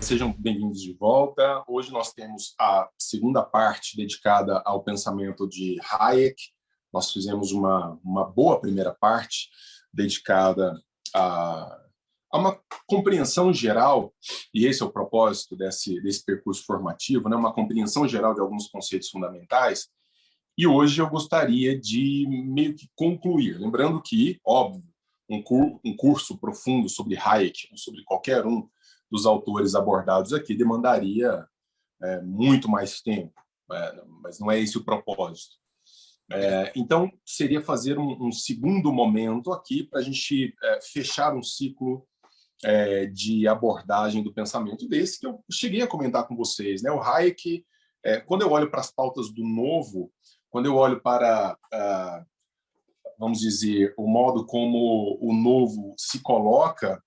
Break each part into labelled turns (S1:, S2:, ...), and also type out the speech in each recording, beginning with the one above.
S1: sejam bem-vindos de volta. Hoje nós temos a segunda parte dedicada ao pensamento de Hayek. Nós fizemos uma boa primeira parte dedicada a uma compreensão geral, e esse é o propósito desse percurso formativo, né? Uma compreensão geral de alguns conceitos fundamentais. E hoje eu gostaria de meio que concluir, lembrando que, óbvio, um curso profundo sobre Hayek, sobre qualquer um dos autores abordados aqui, demandaria muito mais tempo, mas não é esse o propósito. Então, seria fazer um segundo momento aqui para a gente fechar um ciclo de abordagem do pensamento desse, que eu cheguei a comentar com vocês, né? O Hayek, quando eu olho para as pautas do novo, quando eu olho para, vamos dizer, o modo como o novo se coloca,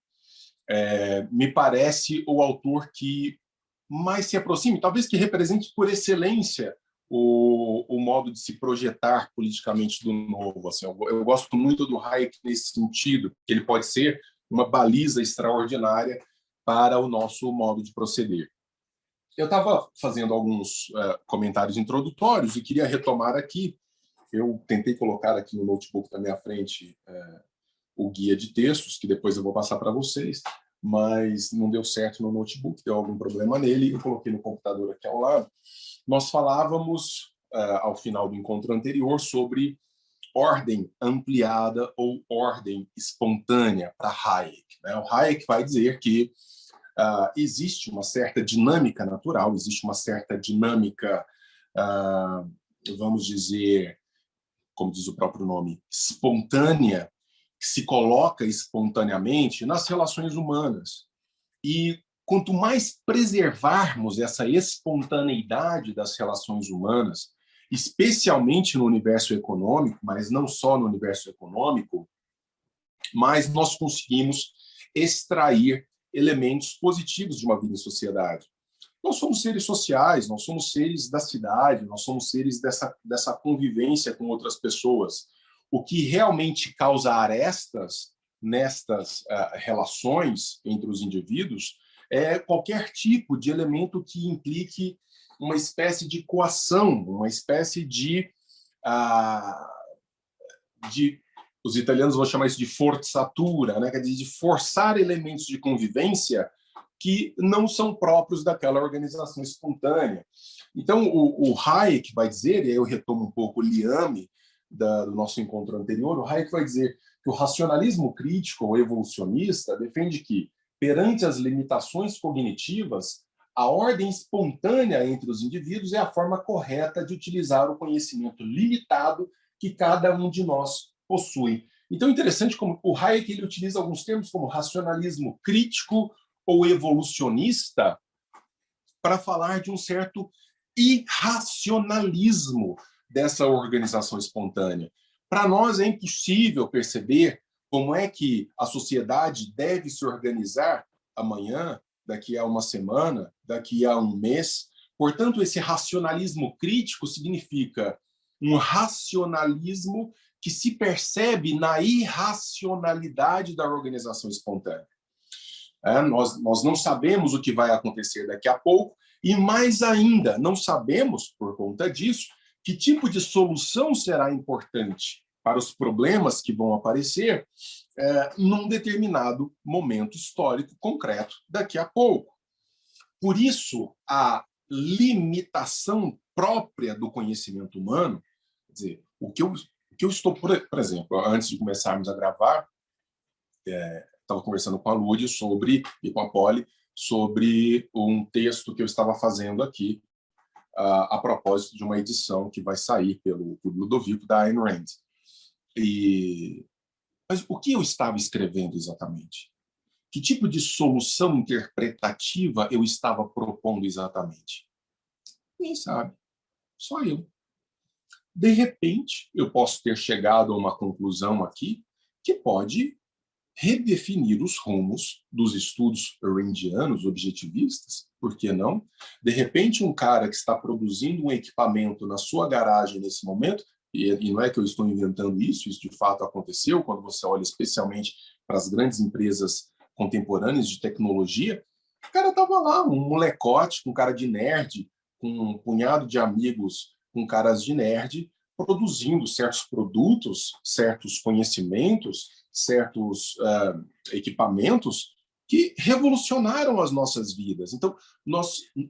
S1: me parece o autor que mais se aproxime, talvez que represente por excelência o modo de se projetar politicamente do novo. Assim, eu gosto muito do Hayek nesse sentido, que ele pode ser uma baliza extraordinária para o nosso modo de proceder. Eu estava fazendo alguns comentários introdutórios e queria retomar aqui. Eu tentei colocar aqui no notebook da minha frente o guia de textos, que depois eu vou passar para vocês, mas não deu certo no notebook, deu algum problema nele, eu coloquei no computador aqui ao lado. Nós falávamos, ao final do encontro anterior, sobre ordem ampliada ou ordem espontânea para Hayek, né? O Hayek vai dizer que existe uma certa dinâmica natural, existe uma certa dinâmica, vamos dizer, como diz o próprio nome, espontânea, que se coloca espontaneamente nas relações humanas. E quanto mais preservarmos essa espontaneidade das relações humanas, especialmente no universo econômico, mas não só no universo econômico, mais nós conseguimos extrair elementos positivos de uma vida em sociedade. Nós somos seres sociais, nós somos seres da cidade, nós somos seres dessa convivência com outras pessoas. O que realmente causa arestas nestas relações entre os indivíduos é qualquer tipo de elemento que implique uma espécie de coação, uma espécie de os italianos vão chamar isso de forzatura, né? Quer dizer, de forçar elementos de convivência que não são próprios daquela organização espontânea. Então, o Hayek vai dizer, e aí eu retomo um pouco o liame do nosso encontro anterior, o Hayek vai dizer que o racionalismo crítico ou evolucionista defende que, perante as limitações cognitivas, a ordem espontânea entre os indivíduos é a forma correta de utilizar o conhecimento limitado que cada um de nós possui. Então, é interessante como o Hayek ele utiliza alguns termos como racionalismo crítico ou evolucionista para falar de um certo irracionalismo dessa organização espontânea. Para nós é impossível perceber como é que a sociedade deve se organizar amanhã, daqui a uma semana, daqui a um mês. Portanto, esse racionalismo crítico significa um racionalismo que se percebe na irracionalidade da organização espontânea. Nós não sabemos o que vai acontecer daqui a pouco e, mais ainda, não sabemos, por conta disso, que tipo de solução será importante para os problemas que vão aparecer num determinado momento histórico concreto daqui a pouco. Por isso, a limitação própria do conhecimento humano, quer dizer, o que eu estou, por exemplo, antes de começarmos a gravar, estava conversando com a Lúdia e com a Polly sobre um texto que eu estava fazendo aqui a propósito de uma edição que vai sair pelo Ludovico da Ayn Rand. Mas o que eu estava escrevendo exatamente? Que tipo de solução interpretativa eu estava propondo exatamente? Ninguém sabe, só eu. De repente, eu posso ter chegado a uma conclusão aqui que pode redefinir os rumos dos estudos randianos, objetivistas, por que não? De repente, um cara que está produzindo um equipamento na sua garagem nesse momento, e não é que eu estou inventando isso de fato aconteceu, quando você olha especialmente para as grandes empresas contemporâneas de tecnologia, O cara estava lá, um molecote com cara de nerd, com um punhado de amigos com caras de nerd, produzindo certos produtos, certos conhecimentos, certos equipamentos que revolucionaram as nossas vidas. Então,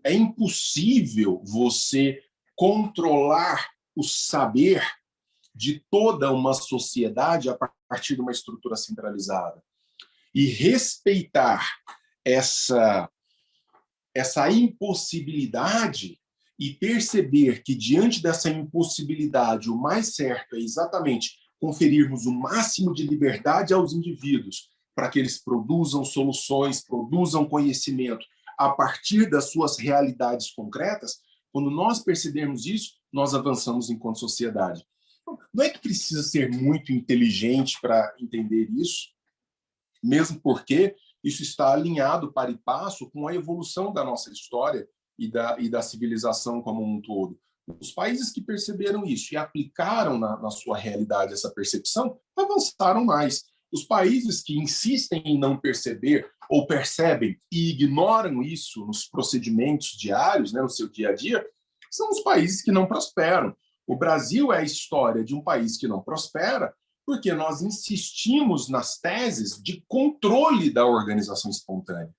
S1: é impossível você controlar o saber de toda uma sociedade a partir de uma estrutura centralizada. E respeitar essa impossibilidade e perceber que, diante dessa impossibilidade, o mais certo é exatamente conferirmos o máximo de liberdade aos indivíduos para que eles produzam soluções, produzam conhecimento a partir das suas realidades concretas. Quando nós percebermos isso, nós avançamos enquanto sociedade. Não é que precisa ser muito inteligente para entender isso, mesmo porque isso está alinhado para e passo com a evolução da nossa história e da civilização como um todo. Os países que perceberam isso e aplicaram na sua realidade essa percepção, avançaram mais. Os países que insistem em não perceber ou percebem e ignoram isso nos procedimentos diários, né, no seu dia a dia, são os países que não prosperam. O Brasil é a história de um país que não prospera, porque nós insistimos nas teses de controle da organização espontânea.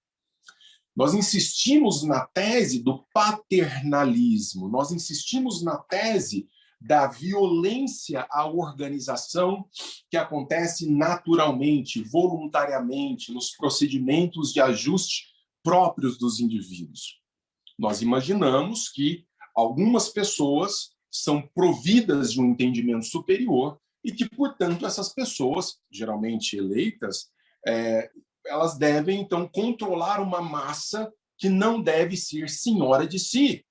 S1: Nós insistimos na tese do paternalismo, nós insistimos na tese da violência à organização que acontece naturalmente, voluntariamente, nos procedimentos de ajuste próprios dos indivíduos. Nós imaginamos que algumas pessoas são providas de um entendimento superior e que, portanto, essas pessoas, geralmente eleitas, elas devem, então, controlar uma massa que não deve ser senhora de si.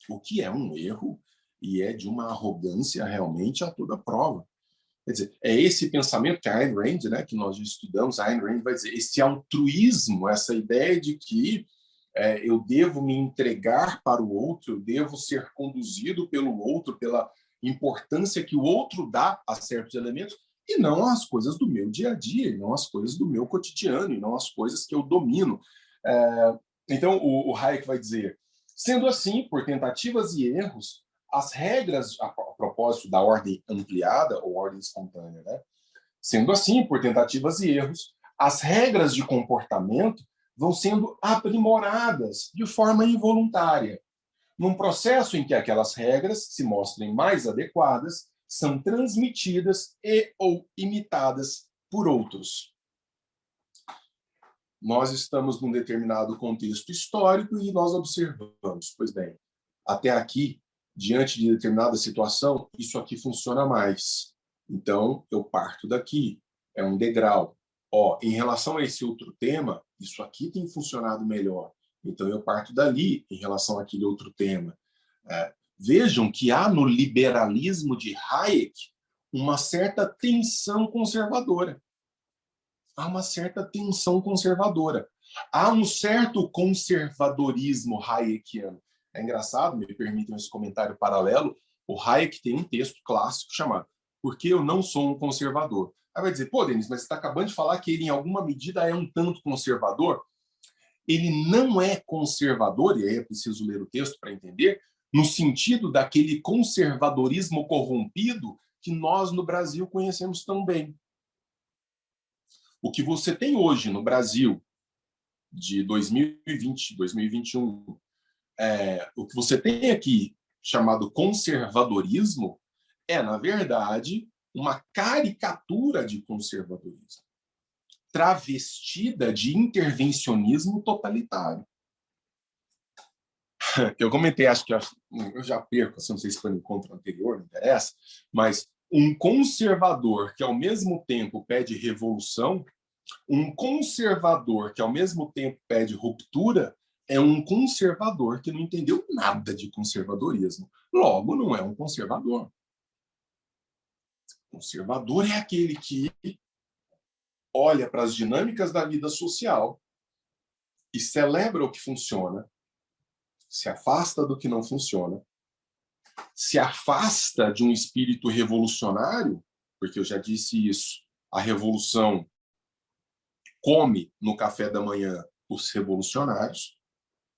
S1: O que é um erro e é de uma arrogância realmente a toda prova. Quer dizer, é esse pensamento que a Ayn Rand, né, que nós já estudamos, a Ayn Rand vai dizer, esse altruísmo, essa ideia de que eu devo me entregar para o outro, eu devo ser conduzido pelo outro, pela importância que o outro dá a certos elementos, e não as coisas do meu dia a dia, e não as coisas do meu cotidiano, e não as coisas que eu domino. Então, o Hayek vai dizer, sendo assim, por tentativas e erros, as regras, a propósito da ordem ampliada, ou ordem espontânea, né? Sendo assim, por tentativas e erros, as regras de comportamento vão sendo aprimoradas de forma involuntária, num processo em que aquelas regras se mostrem mais adequadas, são transmitidas e ou imitadas por outros. Nós estamos num determinado contexto histórico e nós observamos, pois bem, até aqui, diante de determinada situação, isso aqui funciona mais. Então, eu parto daqui, é um degrau. Em relação a esse outro tema, isso aqui tem funcionado melhor. Então, eu parto dali em relação àquele outro tema. Vejam que há no liberalismo de Hayek uma certa tensão conservadora. Há uma certa tensão conservadora. Há um certo conservadorismo hayekiano. É engraçado, me permitam esse comentário paralelo, o Hayek tem um texto clássico chamado Por que eu não sou um conservador? Aí vai dizer, pô, Denis, mas você está acabando de falar que ele, em alguma medida, é um tanto conservador? Ele não é conservador, e aí é preciso ler o texto para entender, no sentido daquele conservadorismo corrompido que nós, no Brasil, conhecemos tão bem. O que você tem hoje no Brasil, de 2020, 2021, o que você tem aqui, chamado conservadorismo, é, na verdade, uma caricatura de conservadorismo, travestida de intervencionismo totalitário. Eu comentei, acho que eu já perco, não sei se foi no encontro anterior, não interessa, mas um conservador que, ao mesmo tempo, pede revolução, um conservador que, ao mesmo tempo, pede ruptura, é um conservador que não entendeu nada de conservadorismo. Logo, não é um conservador. Conservador é aquele que olha para as dinâmicas da vida social e celebra o que funciona, se afasta do que não funciona, se afasta de um espírito revolucionário, porque eu já disse isso, a revolução come no café da manhã os revolucionários.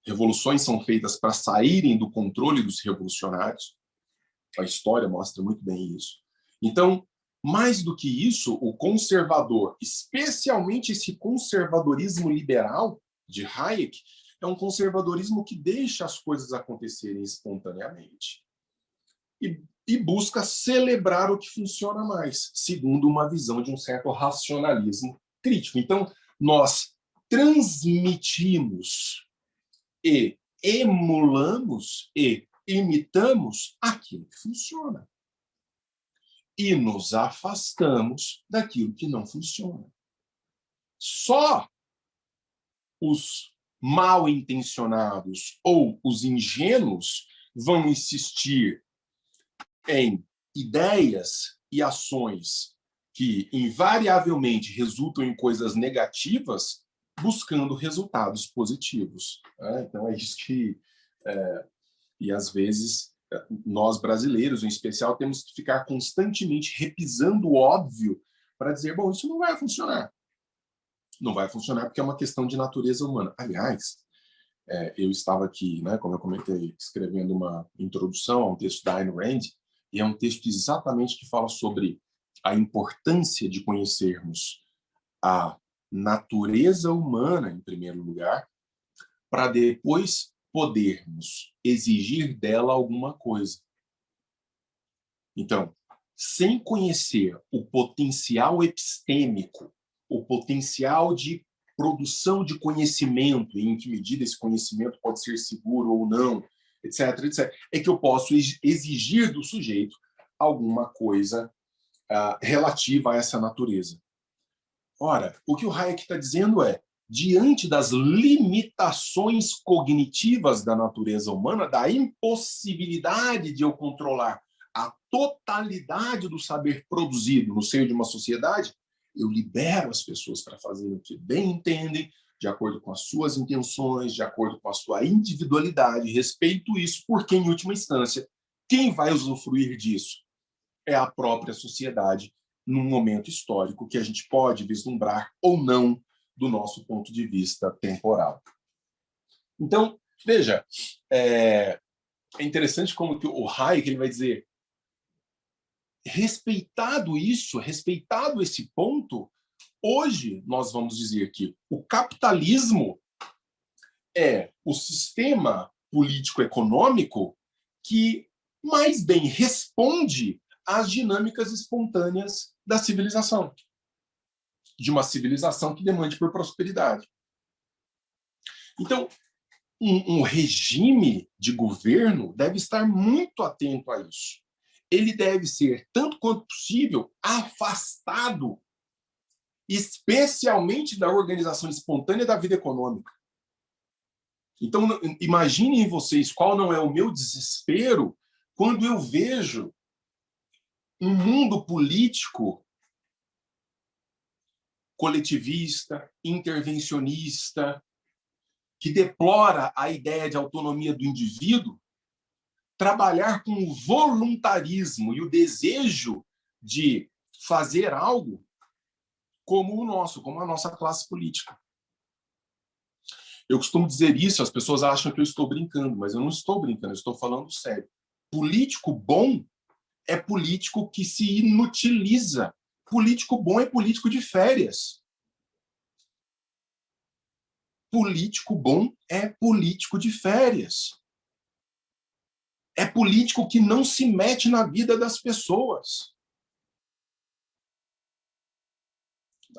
S1: Revoluções são feitas para saírem do controle dos revolucionários. A história mostra muito bem isso. Então, mais do que isso, o conservador, especialmente esse conservadorismo liberal de Hayek, é um conservadorismo que deixa as coisas acontecerem espontaneamente e busca celebrar o que funciona mais, segundo uma visão de um certo racionalismo crítico. Então, nós transmitimos e emulamos e imitamos aquilo que funciona. E nos afastamos daquilo que não funciona. Só os mal intencionados ou os ingênuos vão insistir em ideias e ações que invariavelmente resultam em coisas negativas, buscando resultados positivos. Então é isso que... E às vezes nós brasileiros, em especial, temos que ficar constantemente repisando o óbvio para dizer, bom, isso não vai funcionar. Não vai funcionar porque é uma questão de natureza humana. Aliás, eu estava aqui, né, como eu comentei, escrevendo uma introdução a um texto da Ayn Rand, e é um texto exatamente que fala sobre a importância de conhecermos a natureza humana, em primeiro lugar, para depois podermos exigir dela alguma coisa. Então, sem conhecer o potencial epistêmico, o potencial de produção de conhecimento, em que medida esse conhecimento pode ser seguro ou não, etc., etc., é que eu posso exigir do sujeito alguma coisa relativa a essa natureza. Ora, o que o Hayek está dizendo é, diante das limitações cognitivas da natureza humana, da impossibilidade de eu controlar a totalidade do saber produzido no seio de uma sociedade, eu libero as pessoas para fazerem o que bem entendem, de acordo com as suas intenções, de acordo com a sua individualidade, respeito isso, porque, em última instância, quem vai usufruir disso é a própria sociedade, num momento histórico que a gente pode vislumbrar ou não do nosso ponto de vista temporal. Então, veja, é interessante como que o Hayek ele vai dizer, respeitado isso, respeitado esse ponto, hoje nós vamos dizer que o capitalismo é o sistema político-econômico que mais bem responde às dinâmicas espontâneas da civilização, de uma civilização que demande por prosperidade. Então, um regime de governo deve estar muito atento a isso. Ele deve ser, tanto quanto possível, afastado, especialmente da organização espontânea da vida econômica. Então, imaginem vocês qual não é o meu desespero quando eu vejo um mundo político coletivista, intervencionista, que deplora a ideia de autonomia do indivíduo, trabalhar com o voluntarismo e o desejo de fazer algo como o nosso, como a nossa classe política. Eu costumo dizer isso, as pessoas acham que eu estou brincando, mas eu não estou brincando, eu estou falando sério. Político bom é político que se inutiliza. Político bom é político de férias. Político bom é político de férias. É político que não se mete na vida das pessoas.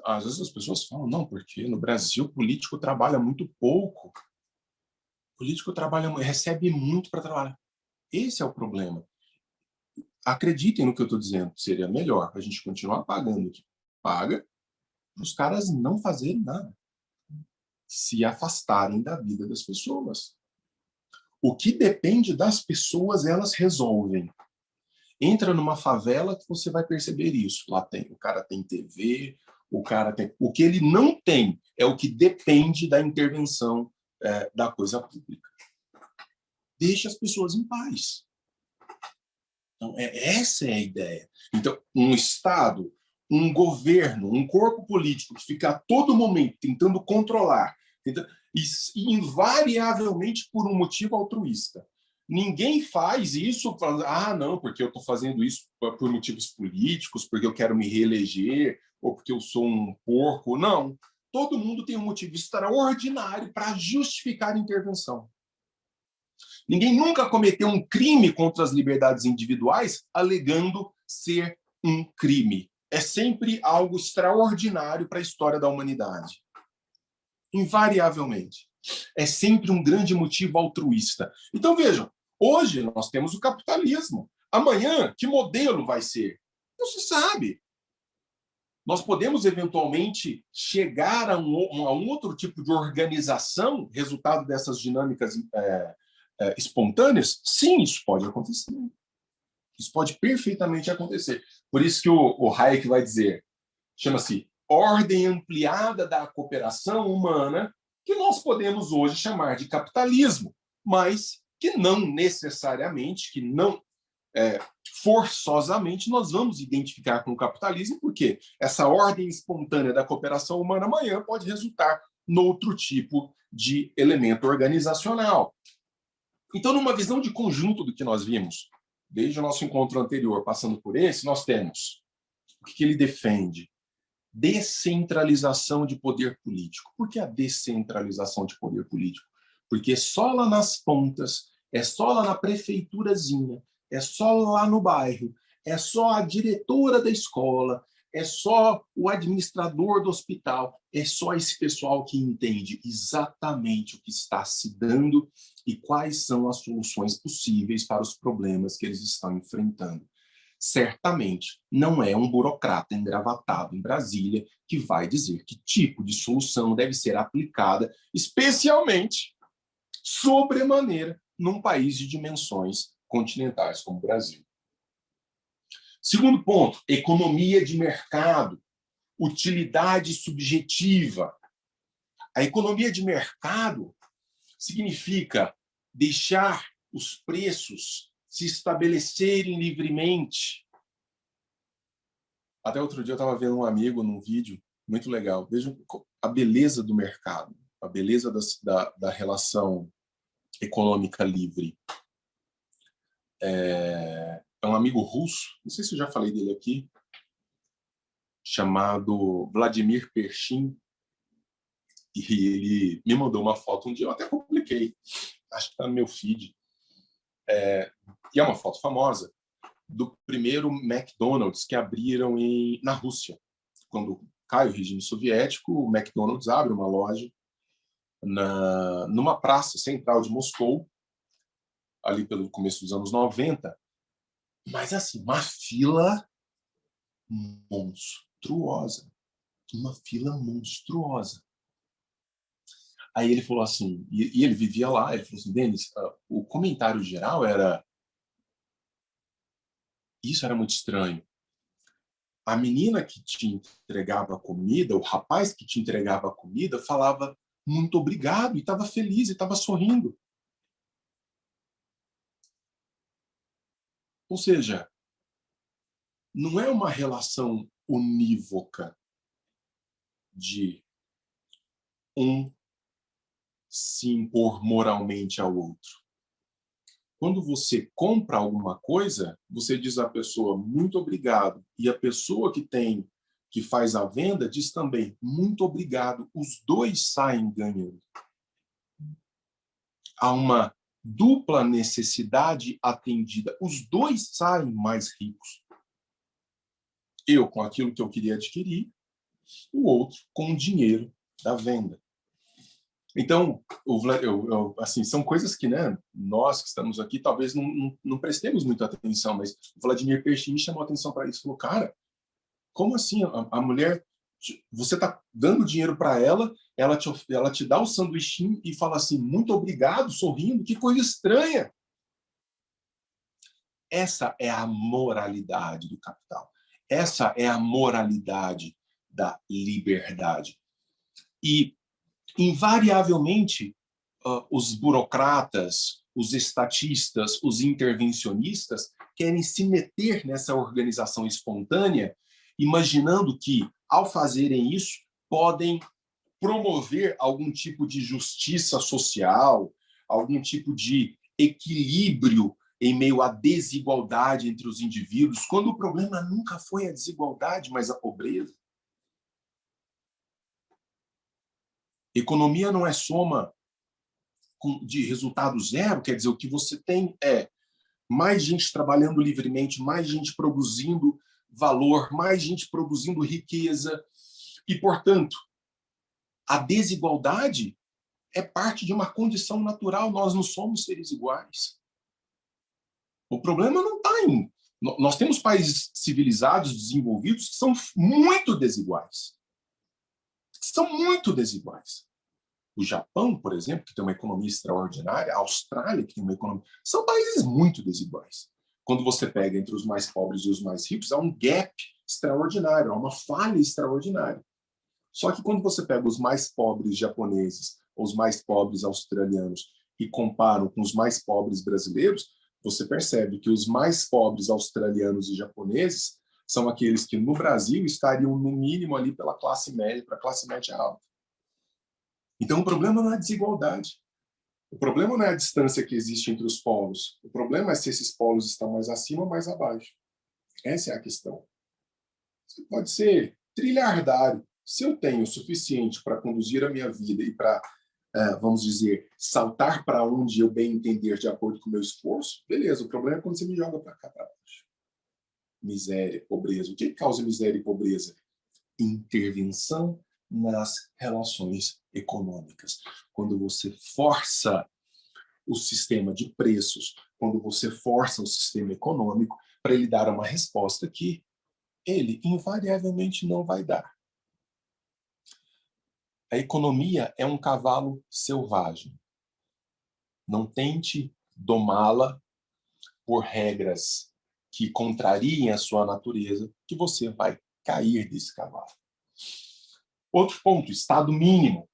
S1: Às vezes as pessoas falam, não, porque no Brasil o político trabalha muito pouco. O político recebe muito para trabalhar. Esse é o problema. Acreditem no que eu estou dizendo, seria melhor a gente continuar pagando o que paga, para os caras não fazerem nada, se afastarem da vida das pessoas. O que depende das pessoas, elas resolvem. Entra numa favela que você vai perceber isso. Lá tem, o cara tem TV, o cara tem... O que ele não tem é o que depende da intervenção da coisa pública. Deixa as pessoas em paz. Então, essa é a ideia. Então, um Estado, um governo, um corpo político que fica a todo momento tentando controlar, e invariavelmente por um motivo altruísta. Ninguém faz isso falando, não, porque eu estou fazendo isso por motivos políticos, porque eu quero me reeleger, ou porque eu sou um porco. Não. Todo mundo tem um motivo extraordinário para justificar a intervenção. Ninguém nunca cometeu um crime contra as liberdades individuais alegando ser um crime. É sempre algo extraordinário para a história da humanidade. Invariavelmente. É sempre um grande motivo altruísta. Então, vejam, hoje nós temos o capitalismo. Amanhã, que modelo vai ser? Não se sabe. Nós podemos, eventualmente, chegar a um outro tipo de organização, resultado dessas dinâmicas espontâneas? Sim, isso pode acontecer. Isso pode perfeitamente acontecer. Por isso que o Hayek vai dizer, chama-se ordem ampliada da cooperação humana, que nós podemos hoje chamar de capitalismo, mas que não necessariamente, que não forçosamente nós vamos identificar com o capitalismo, porque essa ordem espontânea da cooperação humana amanhã pode resultar noutro tipo de elemento organizacional. Então, numa visão de conjunto do que nós vimos, desde o nosso encontro anterior, passando por esse, nós temos o que ele defende? Descentralização de poder político. Por que a descentralização de poder político? Porque só lá nas pontas, é só lá na prefeiturazinha, é só lá no bairro, é só a diretora da escola, é só o administrador do hospital, é só esse pessoal que entende exatamente o que está se dando e quais são as soluções possíveis para os problemas que eles estão enfrentando. Certamente não é um burocrata engravatado em Brasília que vai dizer que tipo de solução deve ser aplicada, especialmente, sobremaneira, num país de dimensões continentais como o Brasil. Segundo ponto, economia de mercado, utilidade subjetiva. A economia de mercado significa deixar os preços se estabelecerem livremente. Até outro dia eu estava vendo um amigo num vídeo muito legal. Vejam a beleza do mercado, a beleza da relação econômica livre. É um amigo russo, não sei se eu já falei dele aqui, chamado Vladimir Pershin, e ele me mandou uma foto um dia, eu até publiquei, acho que está no meu feed, e é uma foto famosa, do primeiro McDonald's que abriram na Rússia. Quando cai o regime soviético, o McDonald's abre uma loja numa praça central de Moscou, ali pelo começo dos anos 90, mas assim, uma fila monstruosa. Uma fila monstruosa. Aí ele falou assim, e ele vivia lá, ele falou assim, Denis, o comentário geral era, isso era muito estranho. A menina que te entregava a comida, o rapaz que te entregava a comida, falava muito obrigado, e estava feliz, e estava sorrindo. Ou seja, não é uma relação unívoca de um se impor moralmente ao outro. Quando você compra alguma coisa, você diz à pessoa muito obrigado, e a pessoa que faz a venda diz também muito obrigado. Os dois saem ganhando. Há uma dupla necessidade atendida. Os dois saem mais ricos. Eu com aquilo que eu queria adquirir, o outro com o dinheiro da venda. Então, assim, são coisas que, né, nós que estamos aqui talvez não prestemos muita atenção, mas o Vladimir Pershin chamou a atenção para isso. Falou, cara, como assim? A mulher, você está dando dinheiro para ela te dá o sanduichinho e fala assim, muito obrigado, sorrindo, que coisa estranha. Essa é a moralidade do capital. Essa é a moralidade da liberdade. E invariavelmente, os burocratas, os estatistas, os intervencionistas querem se meter nessa organização espontânea, imaginando que, ao fazerem isso, podem promover algum tipo de justiça social, algum tipo de equilíbrio em meio à desigualdade entre os indivíduos, quando o problema nunca foi a desigualdade, mas a pobreza. Economia não é soma de resultado zero, quer dizer, o que você tem é mais gente trabalhando livremente, mais gente produzindo valor, mais gente produzindo riqueza. E, portanto, a desigualdade é parte de uma condição natural, nós não somos seres iguais. O problema não está em... Nós temos países civilizados, desenvolvidos, que são muito desiguais. São muito desiguais. O Japão, por exemplo, que tem uma economia extraordinária, a Austrália, que tem uma economia... São países muito desiguais. Quando você pega entre os mais pobres e os mais ricos, há um gap extraordinário, há uma falha extraordinária. Só que quando você pega os mais pobres japoneses, ou os mais pobres australianos, e comparam com os mais pobres brasileiros, você percebe que os mais pobres australianos e japoneses são aqueles que no Brasil estariam no mínimo ali pela classe média, para a classe média alta. Então o problema não é a desigualdade. O problema não é a distância que existe entre os polos. O problema é se esses polos estão mais acima ou mais abaixo. Essa é a questão. Você pode ser trilhardário. Se eu tenho o suficiente para conduzir a minha vida e para, vamos dizer, saltar para onde eu bem entender de acordo com o meu esforço, beleza. O problema é quando você me joga para cá, para baixo. Miséria, pobreza. O que causa miséria e pobreza? Intervenção nas relações econômicas. Quando você força o sistema de preços, quando você força o sistema econômico para ele dar uma resposta que ele invariavelmente não vai dar. A economia é um cavalo selvagem. Não tente domá-la por regras que contrariem a sua natureza, que você vai cair desse cavalo. Outro ponto, estado mínimo.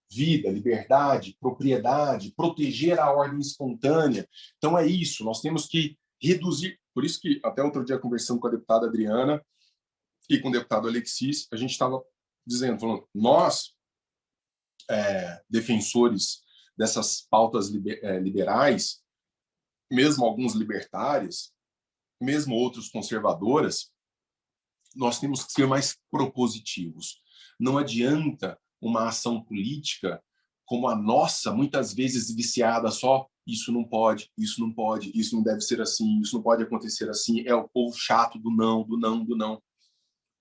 S1: Vida, liberdade, propriedade, proteger a ordem espontânea. Então é isso, nós temos que reduzir. Por isso que até outro dia, conversando com a deputada Adriana e com o deputado Alexis, a gente estava falando, nós, defensores dessas pautas liberais, mesmo alguns libertários, mesmo outros conservadoras, nós temos que ser mais propositivos. Não adianta uma ação política como a nossa, muitas vezes viciada só, isso não pode, isso não pode, isso não deve ser assim, isso não pode acontecer assim, é o povo chato do não, do não, do não.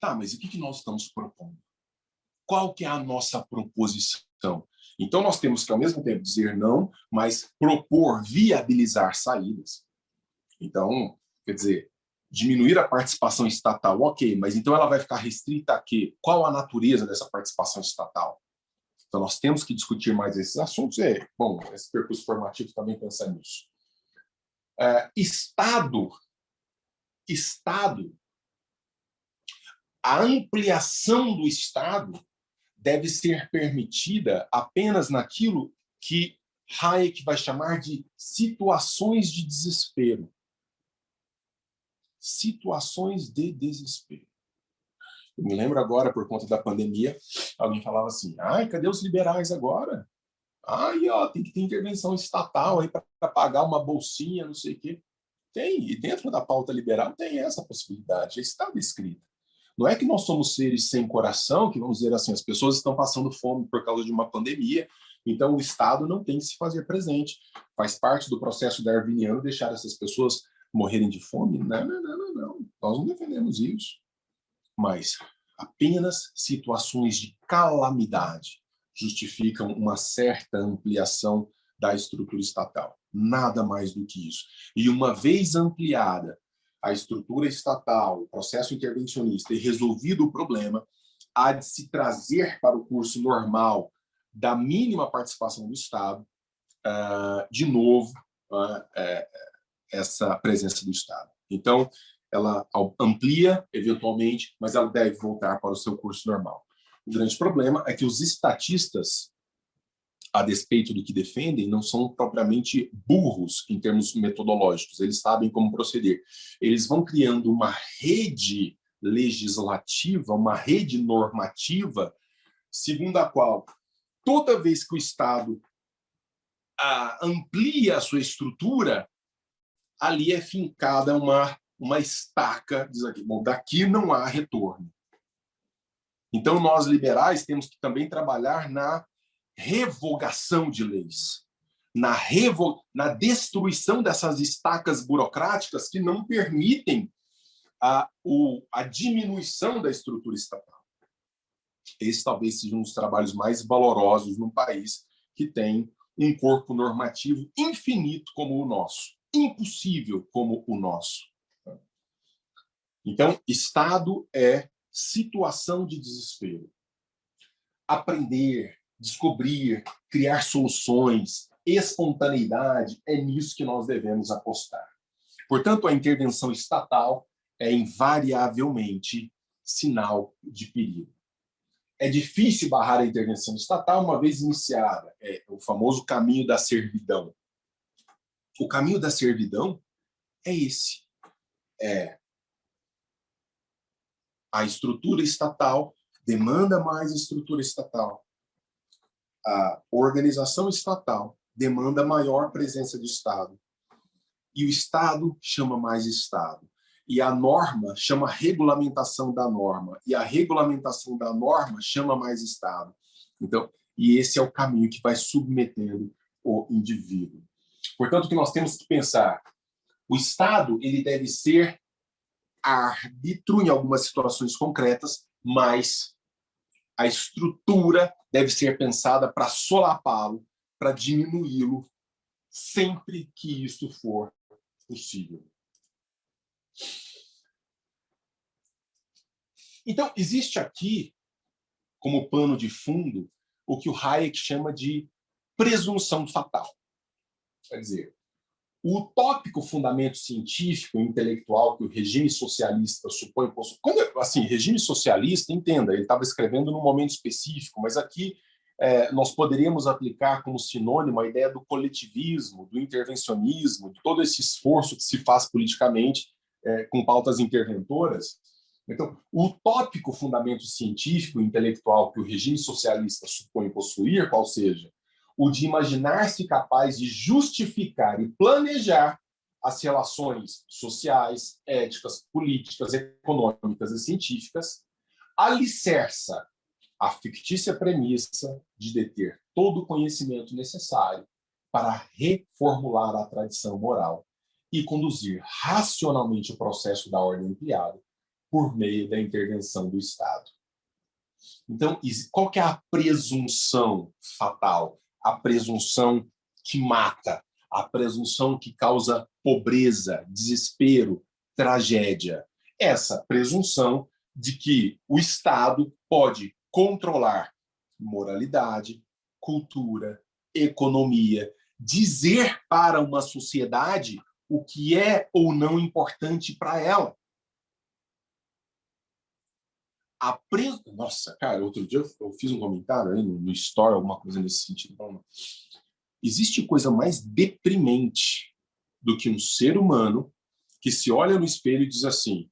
S1: Tá, mas o que nós estamos propondo? Qual que é a nossa proposição? Então, nós temos que, ao mesmo tempo, dizer não, mas propor, viabilizar saídas. Então, quer dizer, diminuir a participação estatal, ok, mas então ela vai ficar restrita a quê? Qual a natureza dessa participação estatal? Então, nós temos que discutir mais esses assuntos. Bom, esse percurso formativo também pensa nisso. Estado, a ampliação do Estado deve ser permitida apenas naquilo que Hayek vai chamar de situações de desespero. Situações de desespero. Eu me lembro agora, por conta da pandemia, alguém falava assim, cadê os liberais agora? Tem que ter intervenção estatal aí para pagar uma bolsinha, não sei o quê. Tem, e dentro da pauta liberal tem essa possibilidade, já está descrita. Não é que nós somos seres sem coração, que vamos dizer assim, as pessoas estão passando fome por causa de uma pandemia, então o Estado não tem que se fazer presente. Faz parte do processo darwiniano deixar essas pessoas morrerem de fome? Não. Nós não defendemos isso. Mas apenas situações de calamidade justificam uma certa ampliação da estrutura estatal. Nada mais do que isso. E uma vez ampliada a estrutura estatal, o processo intervencionista e resolvido o problema, há de se trazer para o curso normal da mínima participação do Estado, de novo, essa presença do Estado. Então, ela amplia, eventualmente, mas ela deve voltar para o seu curso normal. O grande problema é que os estatistas, a despeito do que defendem, não são propriamente burros em termos metodológicos, eles sabem como proceder. Eles vão criando uma rede legislativa, uma rede normativa segundo a qual toda vez que o Estado amplia a sua estrutura, ali é fincada uma estaca, diz aqui, bom, daqui não há retorno. Então, nós liberais temos que também trabalhar na revogação de leis, na destruição dessas estacas burocráticas que não permitem a diminuição da estrutura estatal. Esse talvez seja um dos trabalhos mais valorosos num país que tem um corpo normativo infinito como o nosso, impossível como o nosso. Então, Estado é situação de desespero. Aprender, descobrir, criar soluções, espontaneidade, é nisso que nós devemos apostar. Portanto, a intervenção estatal é invariavelmente sinal de perigo. É difícil barrar a intervenção estatal uma vez iniciada. É o famoso caminho da servidão. O caminho da servidão é esse. A estrutura estatal demanda mais estrutura estatal. A organização estatal demanda maior presença do Estado. E o Estado chama mais Estado. E a norma chama regulamentação da norma. E a regulamentação da norma chama mais Estado. Então, e esse é o caminho que vai submetendo o indivíduo. Portanto, o que nós temos que pensar? O Estado ele deve ser árbitro em algumas situações concretas, mas a estrutura deve ser pensada para solapá-lo, para diminuí-lo, sempre que isso for possível. Então, existe aqui, como pano de fundo, o que o Hayek chama de presunção fatal. Quer dizer, o utópico fundamento científico e intelectual que o regime socialista supõe... Quando, assim, regime socialista, entenda, ele estava escrevendo num momento específico, mas aqui nós poderíamos aplicar como sinônimo a ideia do coletivismo, do intervencionismo, de todo esse esforço que se faz politicamente com pautas interventoras. Então, o utópico fundamento científico e intelectual que o regime socialista supõe possuir, qual seja, o de imaginar-se capaz de justificar e planejar as relações sociais, éticas, políticas, econômicas e científicas, alicerça a fictícia premissa de deter todo o conhecimento necessário para reformular a tradição moral e conduzir racionalmente o processo da ordem ampliada por meio da intervenção do Estado. Então, qual que é a presunção fatal? A presunção que mata, a presunção que causa pobreza, desespero, tragédia. Essa presunção de que o Estado pode controlar moralidade, cultura, economia, dizer para uma sociedade o que é ou não importante para ela. Nossa, cara, outro dia eu fiz um comentário aí no Story, alguma coisa nesse sentido. Não. Existe coisa mais deprimente do que um ser humano que se olha no espelho e diz assim: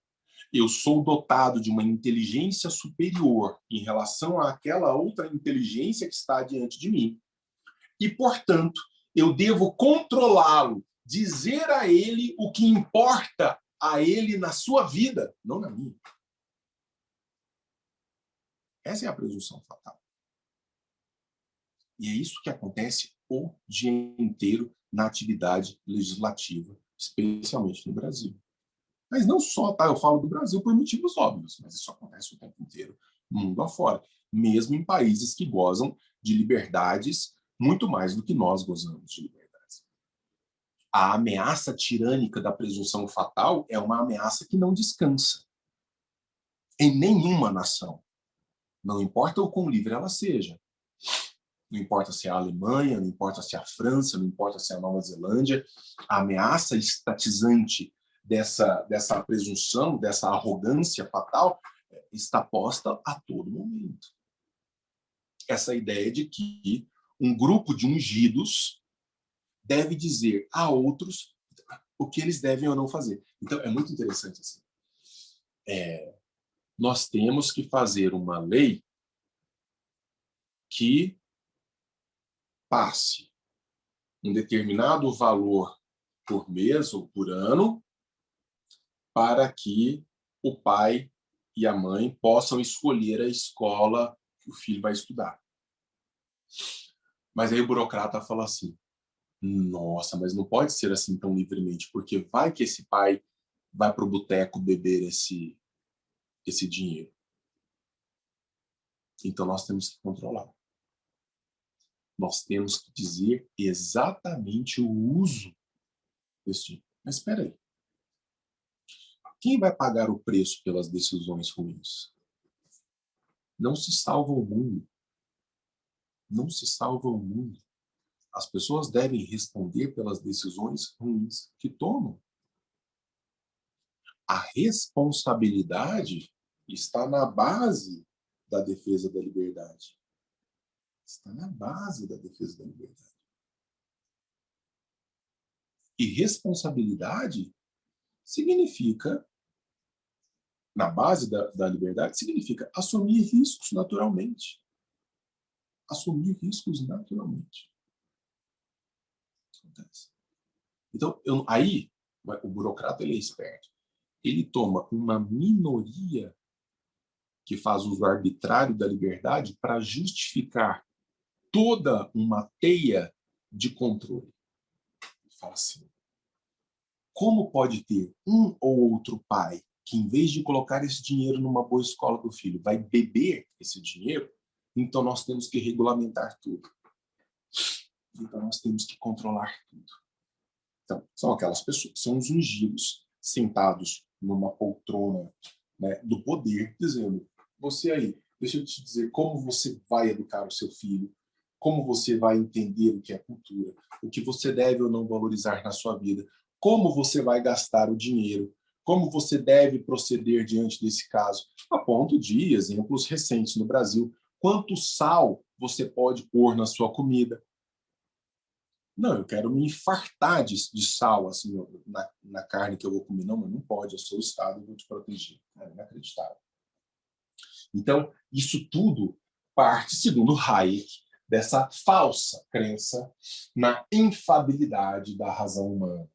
S1: eu sou dotado de uma inteligência superior em relação àquela outra inteligência que está diante de mim. E, portanto, eu devo controlá-lo, dizer a ele o que importa a ele na sua vida, não na minha. Essa é a presunção fatal. E é isso que acontece o dia inteiro na atividade legislativa, especialmente no Brasil. Mas não só, tá? Eu falo do Brasil por motivos óbvios, mas isso acontece o tempo inteiro, mundo afora, mesmo em países que gozam de liberdades muito mais do que nós gozamos de liberdades. A ameaça tirânica da presunção fatal é uma ameaça que não descansa em nenhuma nação. Não importa o quão livre ela seja. Não importa se é a Alemanha, não importa se é a França, não importa se é a Nova Zelândia. A ameaça estatizante dessa presunção, dessa arrogância fatal, está posta a todo momento. Essa ideia de que um grupo de ungidos deve dizer a outros o que eles devem ou não fazer. Então, é muito interessante assim. Nós temos que fazer uma lei que passe um determinado valor por mês ou por ano para que o pai e a mãe possam escolher a escola que o filho vai estudar. Mas aí o burocrata fala assim, nossa, mas não pode ser assim tão livremente, porque vai que esse pai vai para o boteco beber esse dinheiro. Então nós temos que controlar. Nós temos que dizer exatamente o uso desse dinheiro. Mas espera aí. Quem vai pagar o preço pelas decisões ruins? Não se salva o mundo. Não se salva o mundo. As pessoas devem responder pelas decisões ruins que tomam. A responsabilidade está na base da defesa da liberdade. Está na base da defesa da liberdade. E responsabilidade significa, na base da liberdade, significa assumir riscos naturalmente. Assumir riscos naturalmente. Acontece. Então, aí, o burocrata ele é esperto. Ele toma uma minoria que faz uso arbitrário da liberdade para justificar toda uma teia de controle. Ele fala assim, como pode ter um ou outro pai que, em vez de colocar esse dinheiro numa boa escola do filho, vai beber esse dinheiro? Então nós temos que regulamentar tudo. Então nós temos que controlar tudo. Então, são aquelas pessoas, são os ungidos, sentados numa poltrona, né, do poder, dizendo, você aí, deixa eu te dizer como você vai educar o seu filho, como você vai entender o que é cultura, o que você deve ou não valorizar na sua vida, como você vai gastar o dinheiro, como você deve proceder diante desse caso, a ponto de exemplos recentes no Brasil, quanto sal você pode pôr na sua comida. Não, eu quero me infartar de sal assim, na carne que eu vou comer. Não, mas não pode, eu sou o Estado e vou te proteger. É inacreditável. Então, isso tudo parte, segundo Hayek, dessa falsa crença na infalibilidade da razão humana.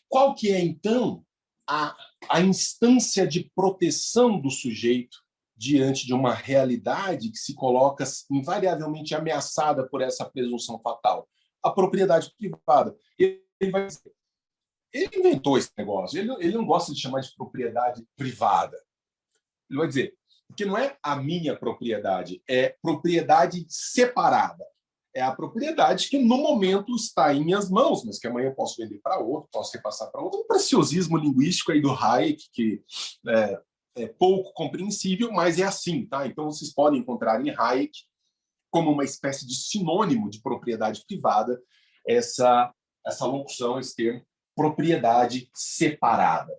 S1: Qual que é, então, a instância de proteção do sujeito diante de uma realidade que se coloca invariavelmente ameaçada por essa presunção fatal? A propriedade privada. Ele vai dizer, ele inventou esse negócio, ele não gosta de chamar de propriedade privada. Ele vai dizer, porque não é a minha propriedade, é propriedade separada. É a propriedade que no momento está em minhas mãos, mas que amanhã eu posso vender para outro, posso repassar para outro. Um preciosismo linguístico aí do Hayek, que é pouco compreensível, mas é assim, tá? Então vocês podem encontrar em Hayek como uma espécie de sinônimo de propriedade privada essa locução, esse termo, propriedade separada.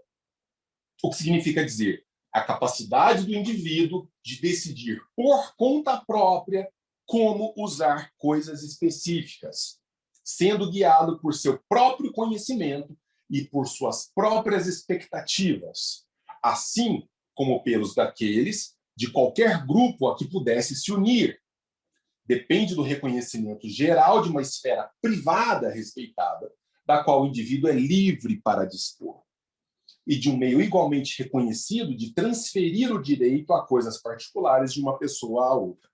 S1: O que significa dizer a capacidade do indivíduo de decidir por conta própria como usar coisas específicas, sendo guiado por seu próprio conhecimento e por suas próprias expectativas, assim como pelos daqueles de qualquer grupo a que pudesse se unir. Depende do reconhecimento geral de uma esfera privada respeitada, da qual o indivíduo é livre para dispor, e de um meio igualmente reconhecido de transferir o direito a coisas particulares de uma pessoa a outra.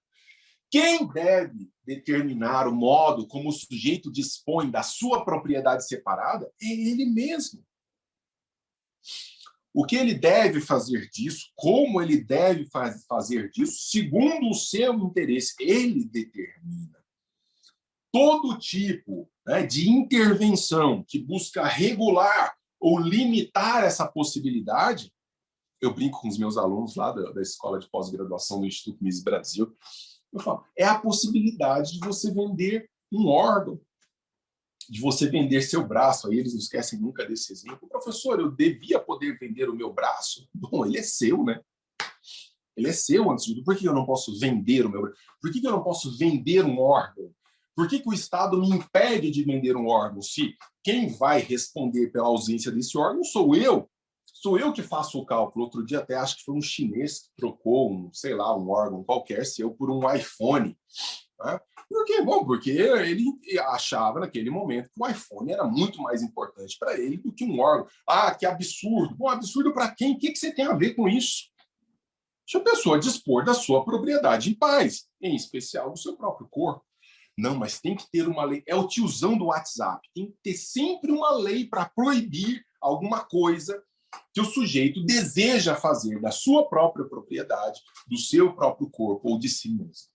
S1: Quem deve determinar o modo como o sujeito dispõe da sua propriedade separada é ele mesmo. O que ele deve fazer disso, como ele deve fazer disso, segundo o seu interesse, ele determina. Todo tipo, né, de intervenção que busca regular ou limitar essa possibilidade, eu brinco com os meus alunos lá da escola de pós-graduação do Instituto Mises Brasil, eu falo, é a possibilidade de você vender um órgão, de você vender seu braço. Aí eles não esquecem nunca desse exemplo. Professor, eu devia poder vender o meu braço? Bom, ele é seu, né? Ele é seu antes de tudo. Por que eu não posso vender o meu braço? Por que eu não posso vender um órgão? Por que o Estado me impede de vender um órgão? Se quem vai responder pela ausência desse órgão sou eu, Sou eu que faço o cálculo. Outro dia até acho que foi um chinês que trocou sei lá, um órgão qualquer seu por um iPhone. Né? Por quê? Bom, porque ele achava naquele momento que o iPhone era muito mais importante para ele do que um órgão. Ah, que absurdo. Bom, absurdo para quem? O que você tem a ver com isso? Deixa a pessoa dispor da sua propriedade em paz, em especial do seu próprio corpo. Não, mas tem que ter uma lei. É o tiozão do WhatsApp. Tem que ter sempre uma lei para proibir alguma coisa que o sujeito deseja fazer da sua própria propriedade, do seu próprio corpo ou de si mesmo.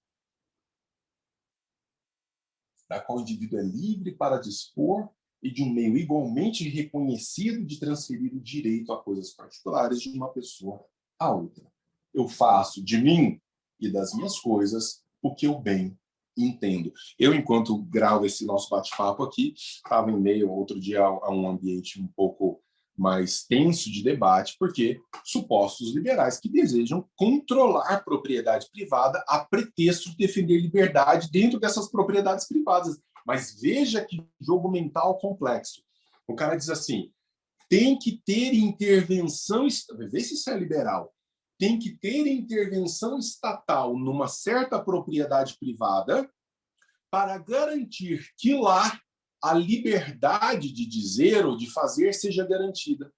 S1: Da qual o indivíduo é livre para dispor e de um meio igualmente reconhecido de transferir o direito a coisas particulares de uma pessoa a outra. Eu faço de mim e das minhas coisas o que eu bem entendo. Eu, enquanto gravo esse nosso bate-papo aqui, estava em meio, outro dia, a um ambiente um pouco mais tenso de debate, porque supostos liberais que desejam controlar a propriedade privada a pretexto de defender liberdade dentro dessas propriedades privadas. Mas veja que jogo mental complexo. O cara diz assim, tem que ter intervenção, vê se isso é liberal, tem que ter intervenção estatal numa certa propriedade privada para garantir que lá a liberdade de dizer ou de fazer seja garantida.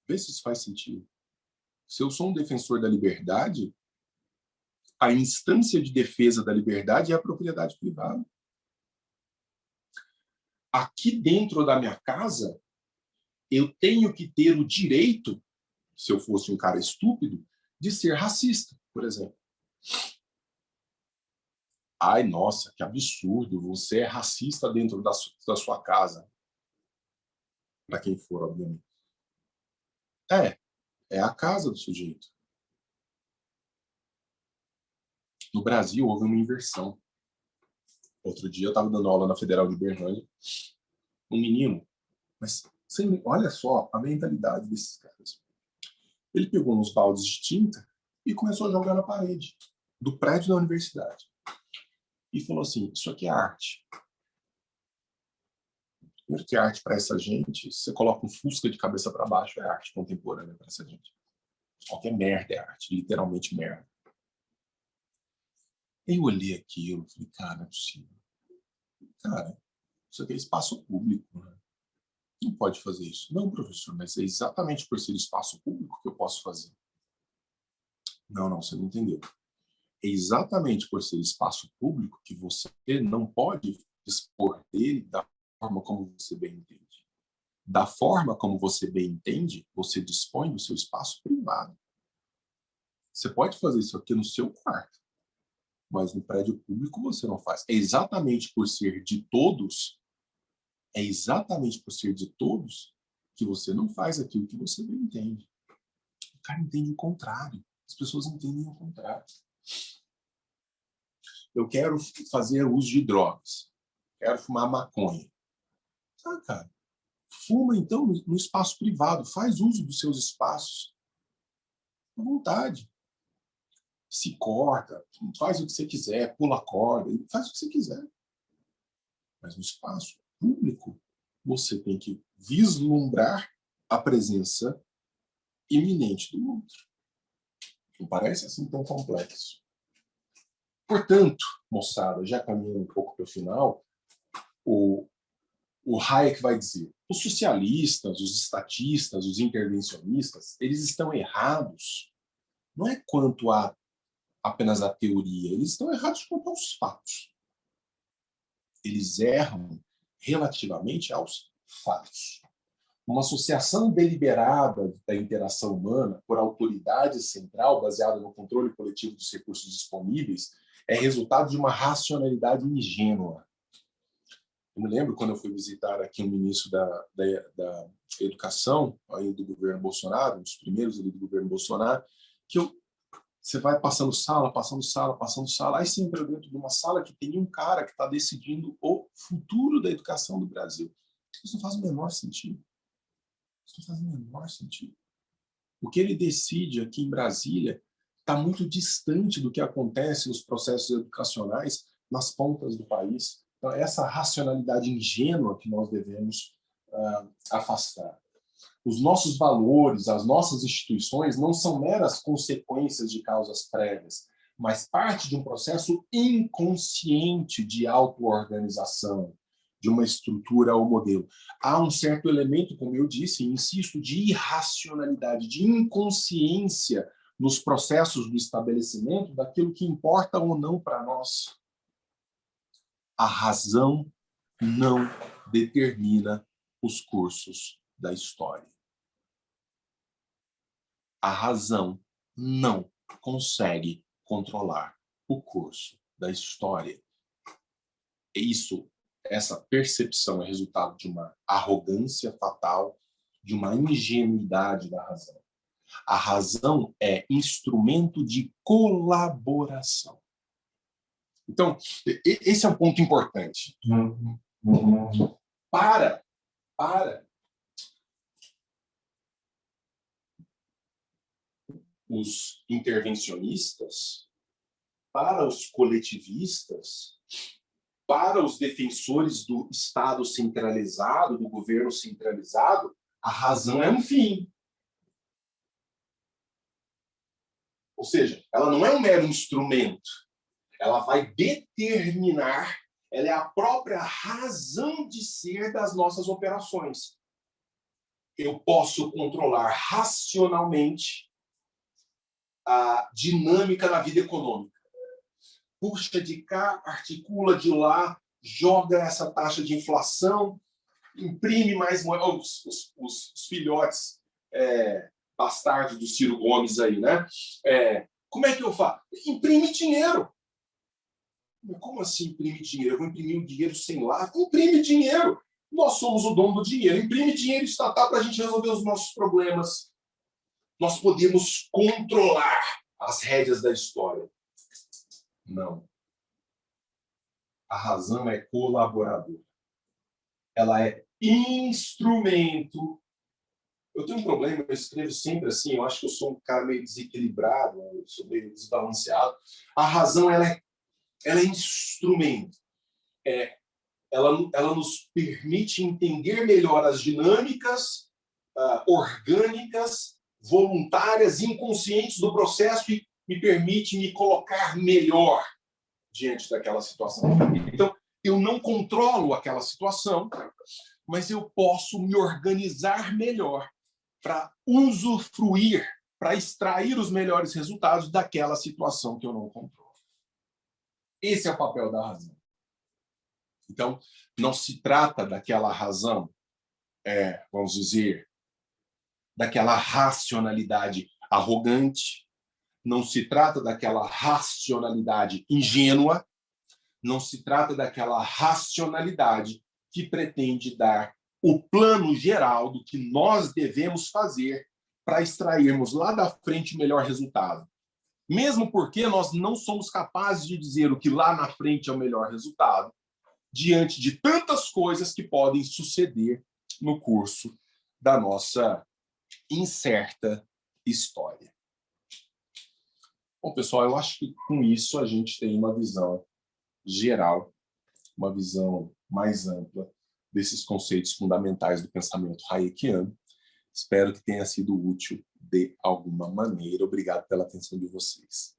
S1: Vê se isso faz sentido. Se eu sou um defensor da liberdade, a instância de defesa da liberdade é a propriedade privada. Aqui dentro da minha casa, eu tenho que ter o direito, se eu fosse um cara estúpido, de ser racista, por exemplo. Ai, nossa, que absurdo, você é racista dentro da sua casa. Para quem for, obviamente. É a casa do sujeito. No Brasil, houve uma inversão. Outro dia, eu estava dando aula na Federal de Uberlândia. Um menino, mas olha só a mentalidade desses caras. Ele pegou uns baldes de tinta e começou a jogar na parede do prédio da universidade. E falou assim, isso aqui é arte. Primeiro que arte para essa gente, você coloca um fusca de cabeça para baixo, é arte contemporânea para essa gente. Qualquer merda é arte, literalmente merda. Eu olhei aquilo e falei, cara, não é possível. Cara, isso aqui é espaço público, né? Não pode fazer isso. Não, professor, mas é exatamente por ser espaço público que eu posso fazer. Não, você não entendeu. É exatamente por ser espaço público que você não pode dispor dele da forma como você bem entende. Da forma como você bem entende, você dispõe do seu espaço privado. Você pode fazer isso aqui no seu quarto, mas no prédio público você não faz. É exatamente por ser de todos, que você não faz aquilo que você bem entende. O cara entende o contrário. As pessoas entendem o contrário. Eu quero fazer uso de drogas. Quero fumar maconha. Ah, cara, fuma então no espaço privado. Faz uso dos seus espaços. À vontade. Se corta, faz o que você quiser, pula a corda, faz o que você quiser. Mas no espaço público, você tem que vislumbrar a presença iminente do outro. Não parece assim tão complexo. Portanto, moçada, já caminhando um pouco para o final, o Hayek vai dizer, os socialistas, os estatistas, os intervencionistas, eles estão errados, não é quanto a apenas a teoria, eles estão errados quanto aos fatos. Eles erram relativamente aos fatos. Uma associação deliberada da interação humana por autoridade central baseada no controle coletivo dos recursos disponíveis é resultado de uma racionalidade ingênua. Eu me lembro quando eu fui visitar aqui um ministro da Educação, aí do governo Bolsonaro, um dos primeiros ali do governo Bolsonaro, que você vai passando sala, aí você entra dentro de uma sala que tem um cara que está decidindo o futuro da educação do Brasil. Isso não faz o menor sentido. Isso não faz o menor sentido. O que ele decide aqui em Brasília está muito distante do que acontece nos processos educacionais nas pontas do país. Então, essa racionalidade ingênua que nós devemos afastar. Os nossos valores, as nossas instituições não são meras consequências de causas prévias, mas parte de um processo inconsciente de auto-organização, de uma estrutura ou modelo. Há um certo elemento, como eu disse, insisto, de irracionalidade, de inconsciência nos processos do estabelecimento daquilo que importa ou não para nós. A razão não determina os cursos da história. A razão não consegue controlar o curso da história. Essa percepção é resultado de uma arrogância fatal, de uma ingenuidade da razão. A razão é instrumento de colaboração. Então, esse é um ponto importante. Para os intervencionistas, para os coletivistas, para os defensores do Estado centralizado, do governo centralizado, a razão é um fim. Ou seja, ela não é um mero instrumento. Ela vai determinar, ela é a própria razão de ser das nossas operações. Eu posso controlar racionalmente a dinâmica da vida econômica. Puxa de cá, articula de lá, joga essa taxa de inflação, imprime mais moedas, os filhotes bastardos do Ciro Gomes aí, né? Como é que eu faço? Imprime dinheiro. Como assim imprime dinheiro? Eu vou imprimir o dinheiro sem lá? Imprime dinheiro. Nós somos o dono do dinheiro. Imprime dinheiro estatal para a gente resolver os nossos problemas. Nós podemos controlar as rédeas da história. Não. A razão é colaboradora. Ela é instrumento. Eu tenho um problema, eu escrevo sempre assim, eu acho que eu sou um cara meio desequilibrado, eu sou meio desbalanceado. A razão, ela é instrumento. Ela nos permite entender melhor as dinâmicas orgânicas, voluntárias, inconscientes do processo e me permite me colocar melhor diante daquela situação. Então, eu não controlo aquela situação, mas eu posso me organizar melhor para usufruir, para extrair os melhores resultados daquela situação que eu não controlo. Esse é o papel da razão. Então, não se trata daquela razão, vamos dizer, daquela racionalidade arrogante, não se trata daquela racionalidade ingênua, não se trata daquela racionalidade que pretende dar o plano geral do que nós devemos fazer para extrairmos lá da frente o melhor resultado. Mesmo porque nós não somos capazes de dizer o que lá na frente é o melhor resultado, diante de tantas coisas que podem suceder no curso da nossa incerta história. Bom, pessoal, eu acho que com isso a gente tem uma visão geral, uma visão mais ampla desses conceitos fundamentais do pensamento hayekiano. Espero que tenha sido útil de alguma maneira. Obrigado pela atenção de vocês.